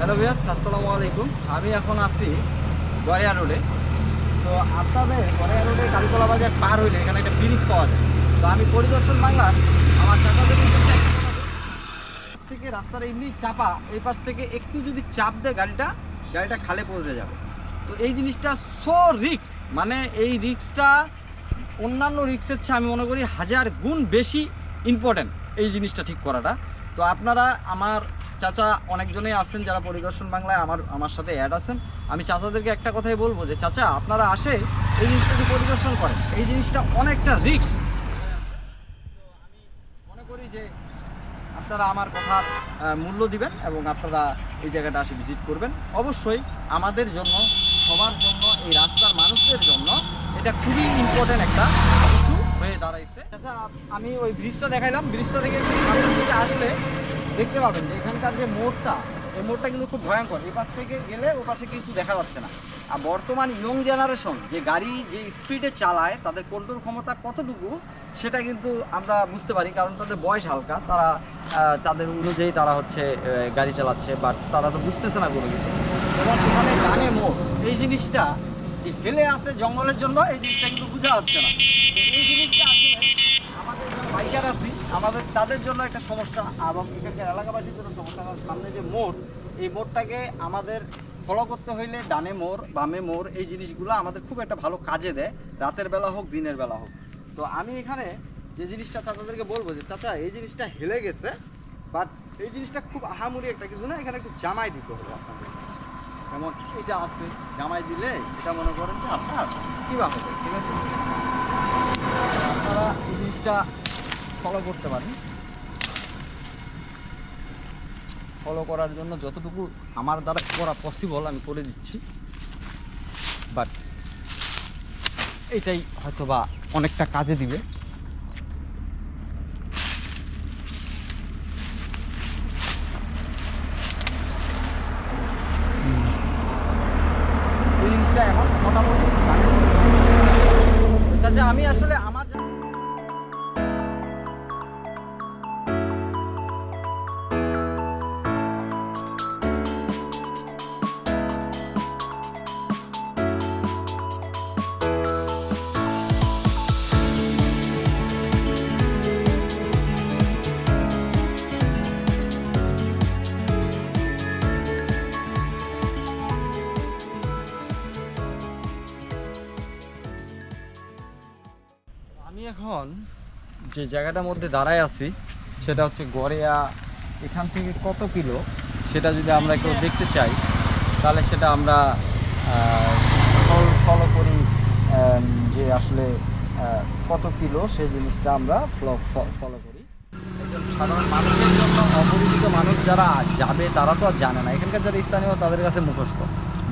Hello viewers, আসসালামু আলাইকুম। আমি এখন আছি গড়িয়া রোডে। তো আপনাদের গড়িয়া রোডে কালীতলা বাজার পার হইলে এখানে একটা ব্রিজ পাওয়া যায়। তো আমি পরিদর্শন বাংলার আমার চাচাদের উদ্দেশ্যে থেকে রাস্তার এমনি চাপা, এই পাশ থেকে একটু যদি চাপ দেয় গাড়িটা খালে পড়ে যাবে। তো এই জিনিসটা সো রিস্ক, মানে এই রিস্কটা অন্যান্য রিস্কের চেয়ে আমি মনে করি 1000 গুণ বেশি ইম্পর্ট্যান্ট এই জিনিসটা ঠিক করাটা। তো আপনারা আমার চাচা অনেকজনেই আছেন যারা পরিদর্শন বাংলায় আমার সাথে অ্যাড আছেন। আমি চাচাদেরকে একটা কথাই বলবো যে চাচা, আপনারা আসে এই জিনিসটাকে পরিদর্শন করেন, এই জিনিসটা অনেকটা রিস্ক। তো আমি মনে করি যে আপনারা আমার কথার মূল্য দিবেন এবং আপনারা এই জায়গাটা আসে ভিজিট করবেন। অবশ্যই আমাদের জন্য, সবার জন্য, এই রাস্তার মানুষদের জন্য এটা খুবই ইম্পর্টেন্ট একটা কিছু হয়ে দাঁড়াইছে। আচ্ছা, আমি ওই ব্রিজটা দেখাইলাম, ব্রিজটা থেকে একটু সামনের দিকে আসলে দেখতে পাবেন যে এখানকার যে মোড়টা, এই মোড়টা কিন্তু খুব ভয়ঙ্কর। এই পাশ থেকে গেলে ও পাশে কিছু দেখা যাচ্ছে না। আর বর্তমান ইয়ং জেনারেশন যে গাড়ি যে স্পিডে চালায়, তাদের কন্ট্রোল ক্ষমতা কতটুকু সেটা কিন্তু আমরা বুঝতে পারি, কারণ তাদের বয়স হালকা, তারা তাদের অনুযায়ী তারা হচ্ছে গাড়ি চালাচ্ছে, বাট তারা তো বুঝতেছে না কোনো কিছু। এবং এখানে ডানে মোড়, এই জিনিসটা যে হেলে আসে জঙ্গলের জন্য, এই জিনিসটা কিন্তু বোঝা যাচ্ছে না। তো এই জিনিসটা আসলে আমাদের যারা বাইকার আছি তাদের জন্য একটা সমস্যা, এবং এখানকার এলাকাবাসীর জন্য সমস্যা। কারণ সামনে যে মোড়, এই মোড়টাকে আমাদের ফলো করতে হইলে ডানে মোড়, বামে মোড়, এই জিনিসগুলো আমাদের খুব একটা ভালো কাজে দেয়, রাতের বেলা হোক দিনের বেলা হোক। তো আমি এখানে যে জিনিসটা চাচাদেরকে বলবো যে চাচা, এই জিনিসটা হেলে গেছে, বাট এই জিনিসটা খুব আহামরি একটা কিছু না, এখানে একটু জামাই দিতে হবে আপনাদের। যেমন এটা আছে, জামাই দিলে এটা মনে করেন যে আপনার কীভাবে হবে, ঠিক আছে? আপনারা এই জিনিসটা ফলো করতে পারেন। ফলো করার জন্য যতটুকু আমার দ্বারা করা পসিবল আমি করে দিচ্ছি, বাট এইটাই হয়তো বা অনেকটা কাজে দিবে। এই জিনিসটা এখন মোটামুটি চাচা, আমি আসলে আমার এখন যে জায়গাটার মধ্যে দাঁড়ায় আছি সেটা হচ্ছে গড়িয়া। এখান থেকে কত কিলো সেটা যদি আমরা কেউ দেখতে চাই, তাহলে সেটা আমরা ফলো করি, যে আসলে কত কিলো সেই জিনিসটা আমরা ফলো করি। একজন সাধারণ মানুষের জন্য, অপরিচিত মানুষ যারা যাবে তারা তো আর জানে না, এখানকার যারা স্থানীয় তাদের কাছে মুখস্থ।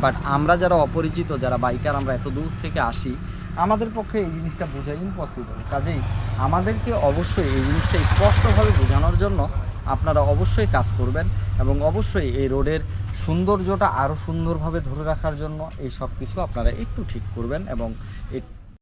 বাট আমরা যারা অপরিচিত, যারা বাইকার, আমরা এত দূর থেকে আসি, আমাদের পক্ষে এই জিনিসটা বোঝা ইম্পসিবল। কাজেই আমাদেরকে অবশ্যই এই জিনিসটা স্পষ্টভাবে বোঝানোর জন্য আপনারা অবশ্যই কাজ করবেন, এবং অবশ্যই এই রোডের সৌন্দর্যটা আরও সুন্দরভাবে ধরে রাখার জন্য এই সব কিছু আপনারা একটু ঠিক করবেন এবং